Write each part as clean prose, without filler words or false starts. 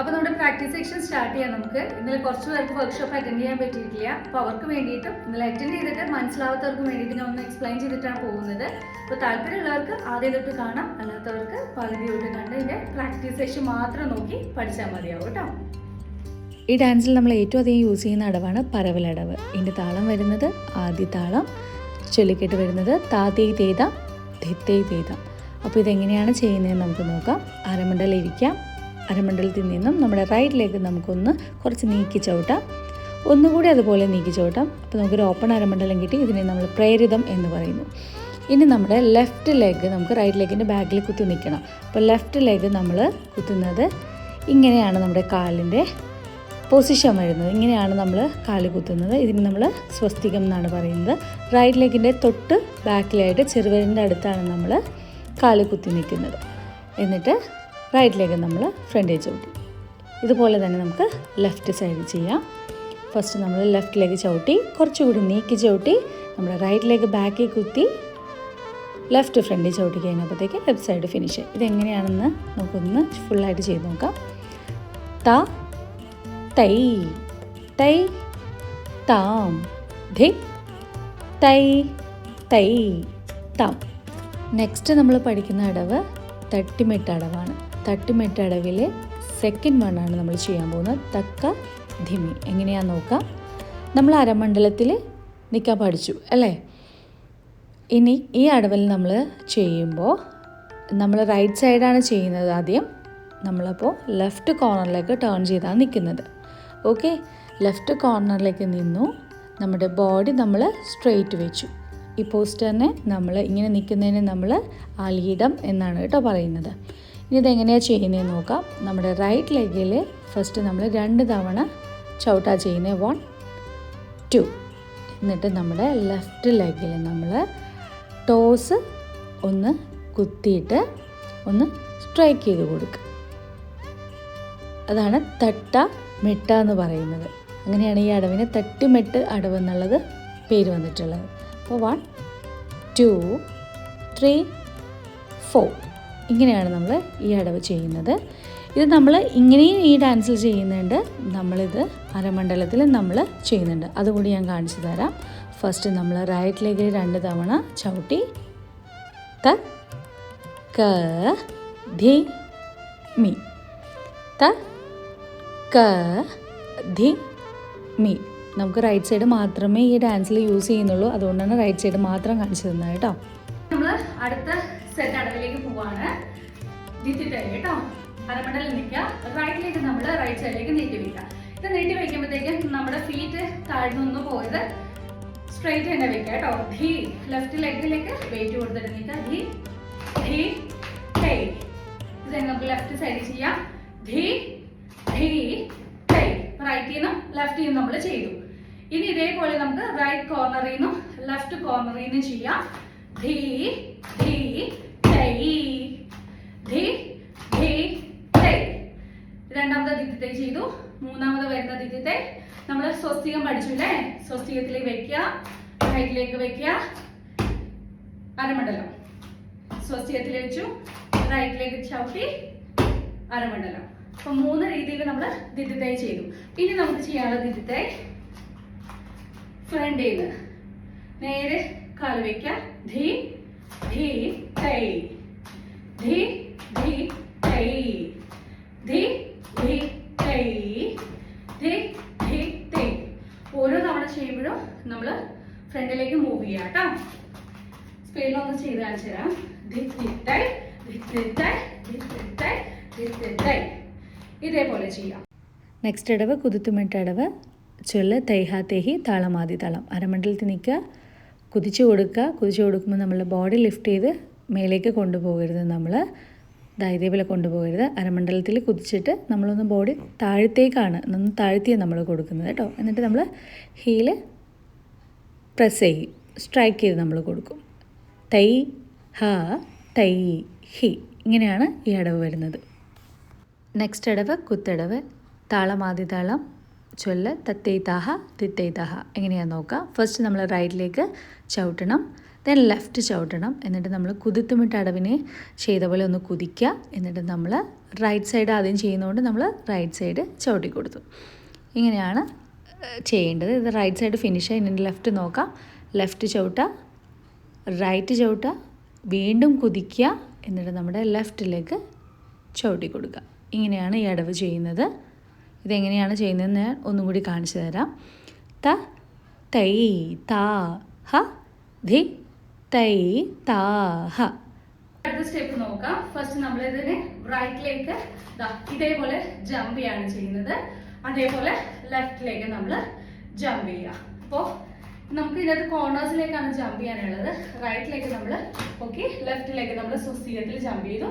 അപ്പോൾ നമ്മുടെ practice section start ചെയ്യാം. നമുക്ക് ഇന്നലെ കുറച്ച് പേർക്ക് വർക്ക്ഷോപ്പ് അറ്റൻഡ് ചെയ്യാൻ പറ്റിയിട്ടില്ല. അപ്പോൾ അവർക്ക് വേണ്ടിയിട്ടും ഇന്നലെ അറ്റൻഡ് ചെയ്തിട്ട് മനസ്സിലാവാത്തവർക്ക് വേണ്ടിയിട്ട് ഞാൻ ഒന്ന് എക്സ്പ്ലെയിൻ ചെയ്തിട്ടാണ് പോകുന്നത്. അപ്പോൾ താല്പര്യമുള്ളവർക്ക് ആദ്യം തൊട്ട് കാണാം, അല്ലാത്തവർക്ക് പകുതി തൊട്ട് കണ്ട് ഇതിൻ്റെ പ്രാക്ടീസ് സെക്ഷൻ മാത്രം നോക്കി പഠിച്ചാൽ മതിയാവും കേട്ടോ. ഈ ഡാൻസിൽ നമ്മൾ ഏറ്റവും അധികം യൂസ് ചെയ്യുന്ന അടവാണ് പരവലടവ്. ഇതിൻ്റെ താളം വരുന്നത് ആദ്യ താളം, ചൊല്ലിക്കെട്ട് വരുന്നത് താതേ തേത ധിത്തേ തേത. അപ്പോൾ ഇതെങ്ങനെയാണ് ചെയ്യുന്നതെന്ന് നമുക്ക് നോക്കാം. അരമണ്ഡലം ഇരിക്കാം. അരമണ്ഡലത്തിൽ നിന്നും നമ്മുടെ റൈറ്റ് ലെഗ് നമുക്കൊന്ന് കുറച്ച് നീക്കി ചവിട്ടാം, ഒന്നുകൂടി അതുപോലെ നീക്കി ചവിട്ടാം. അപ്പോൾ നമുക്കൊരു ഓപ്പൺ അരമണ്ഡലം കിട്ടി. ഇതിനെ നമ്മൾ പ്രേരിതം എന്ന് പറയുന്നു. ഇനി നമ്മുടെ ലെഫ്റ്റ് ലെഗ് നമുക്ക് റൈറ്റ് ലെഗിൻ്റെ ബാക്കിൽ കുത്തി നിൽക്കണം. അപ്പോൾ ലെഫ്റ്റ് ലെഗ് നമ്മൾ കുത്തുന്നത് ഇങ്ങനെയാണ്. നമ്മുടെ കാലിൻ്റെ പൊസിഷൻ വരുന്നത് ഇങ്ങനെയാണ്. നമ്മൾ കാല് കുത്തുന്നത് ഇതിന് നമ്മൾ സ്വസ്തികം എന്നാണ് പറയുന്നത്. റൈറ്റ് ലെഗിൻ്റെ തൊട്ട് ബാക്കിലായിട്ട് ചെറുവിരലിൻ്റെ അടുത്താണ് നമ്മൾ കാല് കുത്തി നിൽക്കുന്നത്. എന്നിട്ട് റൈറ്റ് ലെഗ് നമ്മൾ ഫ്രണ്ടിൽ ചവിട്ടി. ഇതുപോലെ തന്നെ നമുക്ക് ലെഫ്റ്റ് സൈഡ് ചെയ്യാം. ഫസ്റ്റ് നമ്മൾ ലെഫ്റ്റ് ലെഗ് ചവിട്ടി, കുറച്ചുകൂടി നീക്കി ചവിട്ടി, നമ്മുടെ റൈറ്റ് ലെഗ് ബാക്കിൽ കുത്തി ലെഫ്റ്റ് ഫ്രണ്ടിൽ ചവിട്ടി കഴിഞ്ഞപ്പോഴത്തേക്ക് ലെഫ്റ്റ് സൈഡ് ഫിനിഷ്. ഇതെങ്ങനെയാണെന്ന് നമുക്കൊന്ന് ഫുള്ളായിട്ട് ചെയ്ത് നോക്കാം. ത തൈ തൈ താം ധി തൈ തൈ താം. നെക്സ്റ്റ് നമ്മൾ പഠിക്കുന്ന അടവ് തട്ടിമെട്ട് അടവാണ്. തട്ടിമെട്ട് അടവിൽ സെക്കൻഡ് വണ്ണാണ് നമ്മൾ ചെയ്യാൻ പോകുന്നത്. തക്ക ധിമി. എങ്ങനെയാണെന്ന് നോക്കാം. നമ്മൾ അരമണ്ഡലത്തിൽ നിൽക്കാൻ പഠിച്ചു അല്ലേ? ഇനി ഈ അടവിൽ നമ്മൾ ചെയ്യുമ്പോൾ നമ്മൾ റൈറ്റ് സൈഡാണ് ചെയ്യുന്നത്. ആദ്യം നമ്മളപ്പോൾ ലെഫ്റ്റ് കോർണറിലേക്ക് ടേൺ ചെയ്താണ് നിൽക്കുന്നത്. ഓക്കെ, ലെഫ്റ്റ് കോർണറിലേക്ക് നിന്നു. നമ്മുടെ ബോഡി നമ്മൾ സ്ട്രെയിറ്റ് വെച്ചു. ഈ പോസ്റ്ററിനെ നമ്മൾ ഇങ്ങനെ നിൽക്കുന്നതിന് നമ്മൾ ആലീഡം എന്നാണ് കേട്ടോ പറയുന്നത്. ഇനി ഇതെങ്ങനെയാണ് ചെയ്യുന്നതെന്ന് നോക്കാം. നമ്മുടെ റൈറ്റ് ലെഗിൽ ഫസ്റ്റ് നമ്മൾ 2 തവണ ചവിട്ടാ ചെയ്യുന്നത്. 1 2. എന്നിട്ട് നമ്മുടെ ലെഫ്റ്റ് ലെഗിൽ നമ്മൾ ടോസ് ഒന്ന് കുത്തിയിട്ട് ഒന്ന് സ്ട്രൈക്ക് ചെയ്ത് കൊടുക്കുക. അതാണ് തട്ട മെട്ട എന്ന് പറയുന്നത്. അങ്ങനെയാണ് ഈ അടവിന് തട്ടിമെട്ട് അടവ് എന്നുള്ളത് പേര് വന്നിട്ടുള്ളത്. അപ്പോൾ 1 2 3 4 ഇങ്ങനെയാണ് നമ്മൾ ഈ അടവ് ചെയ്യുന്നത്. ഇത് നമ്മൾ ഇങ്ങനെയും ഈ ഡാൻസിൽ ചെയ്യുന്നുണ്ട്. നമ്മളിത് അരമണ്ഡലത്തിൽ നമ്മൾ ചെയ്യുന്നുണ്ട്. അതുകൂടി ഞാൻ കാണിച്ചു തരാം. ഫസ്റ്റ് നമ്മൾ റൈറ്റ് ലെഗിൽ 2 തവണ ചവിട്ടി ത ക ധി മി ത ക ധി മി. നമുക്ക് റൈറ്റ് സൈഡ് മാത്രമേ ഈ ഡാൻസിൽ യൂസ് ചെയ്യുന്നുള്ളൂ. അതുകൊണ്ടാണ് റൈറ്റ് സൈഡ് മാത്രം കാണിച്ചു തന്നത് കേട്ടോ. നമ്മൾ അടുത്ത സെറ്റ് അടവിലേക്ക് പോവാണ്. ദിത്തിട്ടൈ കേട്ടോ. അരമണ്ഡലം നിൽക്കുക. റൈറ്റിലേക്ക് നമ്മൾ റൈറ്റ് സൈഡിലേക്ക് നീട്ടി വെക്കുക. ഇത് നീട്ടി വയ്ക്കുമ്പോഴത്തേക്കും നമ്മുടെ ഫീറ്റ് താഴ്ന്നൊന്നും പോയത് സ്ട്രെയിറ്റ് തന്നെ വെക്കുക കേട്ടോ. ധീ ലെഫ്റ്റ് ലെഗിലേക്ക് വെയിറ്റ് കൊടുത്തിട്ട് നിൽക്കുക. ധീ ധീ ടൈ. ഇത് നമുക്ക് ലെഫ്റ്റ് സൈഡിൽ ചെയ്യാം. ധീ ധീ ടൈ. റൈറ്റിൽ നിന്നും ലെഫ്റ്റിൽ നിന്നും നമ്മൾ ചെയ്തു. ഇനി ഇതേപോലെ നമുക്ക് റൈറ്റ് കോർണറിൽ നിന്നും ലെഫ്റ്റ് കോർണറിൽ നിന്നും ചെയ്യാം. ധീ ധീ ടൈ ധീ ധീ ടൈ. രണ്ടാമത്തെ ദിത്തിത്തൈ ചെയ്തു. മൂന്നാമത് വരുന്ന ദിത്തിത്തൈ നമ്മൾ സ്വസ്തികം പഠിച്ചില്ലേ? സ്വസ്തികത്തിലേക്ക് വെക്കുക, റൈറ്റിലേക്ക് വെക്കുക, അരമണ്ഡലം. സ്വസ്തികത്തിൽ വെച്ചു, റൈറ്റിലേക്ക് ചവിട്ടി, അരമണ്ഡലം. അപ്പൊ 3 രീതിയിൽ നമ്മൾ ദിത്തിത്തൈ ചെയ്തു. ഇനി നമുക്ക് ചെയ്യാനുള്ള ദിത്തിത്തൈ ഫ്രണ്ടിൽ നിന്ന് നേരെ കാല് വെക്കുക. ധീ ധീ തൈ ധീ ധീ തൈ ധീ ധീ തൈ ധീ ധീ തൈ. ഓരോ തവണ ചെയ്യുമ്പോഴും നമ്മൾ ഫ്രണ്ടിലേക്ക് മൂവ് ചെയ്യാം കേട്ടോ. സ്പീഡിലൊന്ന് ചെയ്ത് കാണിച്ചു തരാം. ധി ധി തൈ ധി ധി തൈ ധി ധി തൈ ധി ധി തൈ. ഇതേപോലെ ചെയ്യാം. നെക്സ്റ്റ് അടവ് കുതിത്തുമെട്ട് അടവ്. ചൊല്ല് തൈഹ തേഹി താളമാതി താളം. അരമണ്ഡലത്തിൽ നിൽക്കുക, കുതിച്ചു കൊടുക്കുക. കുതിച്ചു കൊടുക്കുമ്പോൾ നമ്മൾ ബോഡി ലിഫ്റ്റ് ചെയ്ത് മേലേക്ക് കൊണ്ടുപോകരുത്. നമ്മൾ ഇതേപോലെ കൊണ്ടുപോകരുത്. അരമണ്ഡലത്തിൽ കുതിച്ചിട്ട് നമ്മളൊന്ന് ബോഡി താഴത്തേക്കാണ്, ഒന്ന് താഴ്ത്തിയാണ് നമ്മൾ കൊടുക്കുന്നത് കേട്ടോ. എന്നിട്ട് നമ്മൾ ഹീല് പ്രസ് ചെയ്യും, സ്ട്രൈക്ക് ചെയ്ത് നമ്മൾ കൊടുക്കും. തൈ ഹ തൈ ഹി. ഇങ്ങനെയാണ് ഈ അടവ് വരുന്നത്. നെക്സ്റ്റ് അടവ് കുത്തടവ്. താളമാതി താളം. ചൊല്ല് തത്തൈ താഹ തിത്തൈ താഹ. എങ്ങനെയാണെന്ന് നോക്കാം. ഫസ്റ്റ് നമ്മൾ റൈറ്റിലേക്ക് ചവിട്ടണം. Then left ചവിട്ടണം. എന്നിട്ട് നമ്മൾ കുതിത്തുമിട്ട അടവിനെ ചെയ്ത പോലെ ഒന്ന് കുതിക്കുക. എന്നിട്ട് നമ്മൾ റൈറ്റ് സൈഡ് ആദ്യം ചെയ്യുന്നതുകൊണ്ട് നമ്മൾ റൈറ്റ് സൈഡ് ചവിട്ടി കൊടുത്തു. ഇങ്ങനെയാണ് ചെയ്യേണ്ടത്. ഇത് റൈറ്റ് സൈഡ് ഫിനിഷായി. ഇനി ലെഫ്റ്റ് നോക്കാം. ലെഫ്റ്റ് ചവിട്ടുക, റൈറ്റ് ചവിട്ടുക, വീണ്ടും കുതിക്കുക. എന്നിട്ട് നമ്മുടെ ലെഫ്റ്റ് ലെഗ് ചവിട്ടി കൊടുക്കുക. ഇങ്ങനെയാണ് ഈ അടവ് ചെയ്യുന്നത്. ഇതെങ്ങനെയാണ് ചെയ്യുന്നതെന്ന് ഞാൻ ഒന്നും കൂടി കാണിച്ചു തരാം. ത തൈ താ ഹ ധി തൈ താ ഹ. അടുത്ത സ്റ്റെപ്പ് നോക്കാം. ഫസ്റ്റ് നമ്മൾ ഇതിനെ റൈറ്റിലേക്ക് ഇതേപോലെ ജമ്പ് ചെയ്യാണ് ചെയ്യുന്നത്. അതേപോലെ ലെഫ്റ്റിലേക്ക് നമ്മൾ ജമ്പ് ചെയ്യുക. അപ്പോൾ നമുക്ക് ഇതിനകത്ത് കോർണേഴ്സിലേക്കാണ് ജമ്പ് ചെയ്യാനുള്ളത്. റൈറ്റിലേക്ക് നമ്മൾ ഓക്കെ, ലെഫ്റ്റിലേക്ക് നമ്മൾ സുസ്ഥിരത്തിൽ ജമ്പ് ചെയ്തു.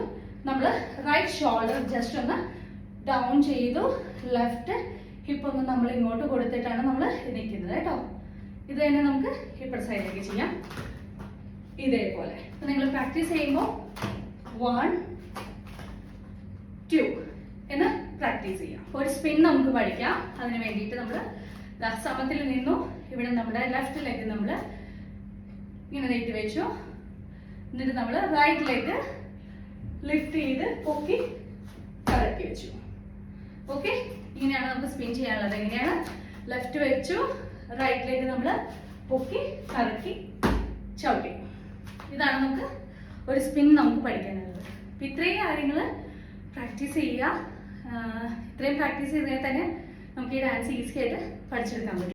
നമ്മൾ റൈറ്റ് ഷോൾഡർ ജസ്റ്റ് ഒന്ന് ഡൗൺ ചെയ്തു. ലെഫ്റ്റ് ഹിപ്പ് ഒന്ന് നമ്മൾ ഇങ്ങോട്ട് കൊടുത്തിട്ടാണ് നമ്മൾ നിൽക്കുന്നത് കേട്ടോ. ഇത് തന്നെ നമുക്ക് ഹിപ്പ് സൈഡിലേക്ക് ചെയ്യാം ഇതേപോലെ. നിങ്ങൾ പ്രാക്ടീസ് ചെയ്യുമ്പോൾ 1 2 എന്ന് പ്രാക്ടീസ് ചെയ്യാം. ഒരു സ്പിൻ നമുക്ക് പഠിക്കാം. അതിന് വേണ്ടിയിട്ട് നമ്മൾ സമത്തിൽ നിന്നു. ഇവിടെ നമ്മുടെ ലെഫ്റ്റ് ലെഗ് നമ്മൾ ഇങ്ങനെ നീട്ടി വെച്ചു. എന്നിട്ട് നമ്മൾ റൈറ്റ് ലെഗ് ലിഫ്റ്റ് ചെയ്ത് പൊക്കി കറക്കി വെച്ചു. ഓക്കെ, ഇങ്ങനെയാണ് നമുക്ക് സ്പിൻ ചെയ്യാനുള്ളത്. എങ്ങനെയാണ്? ലെഫ്റ്റ് വെച്ചു, റൈറ്റ് ലെഗ് നമ്മൾ പൊക്കി കറക്കി ചവിട്ടി. ഇതാണ് നമുക്ക് ഒരു സ്പിൻ നമുക്ക് പഠിക്കാനുള്ളത്. അപ്പം ഇത്രയും കാര്യങ്ങൾ പ്രാക്ടീസ് ചെയ്യുക. ഇത്രയും പ്രാക്ടീസ് ചെയ്താൽ തന്നെ നമുക്ക് ഈ ഡാൻസ് ഈസി ആയിട്ട് പഠിച്ചെടുക്കാൻ പറ്റും.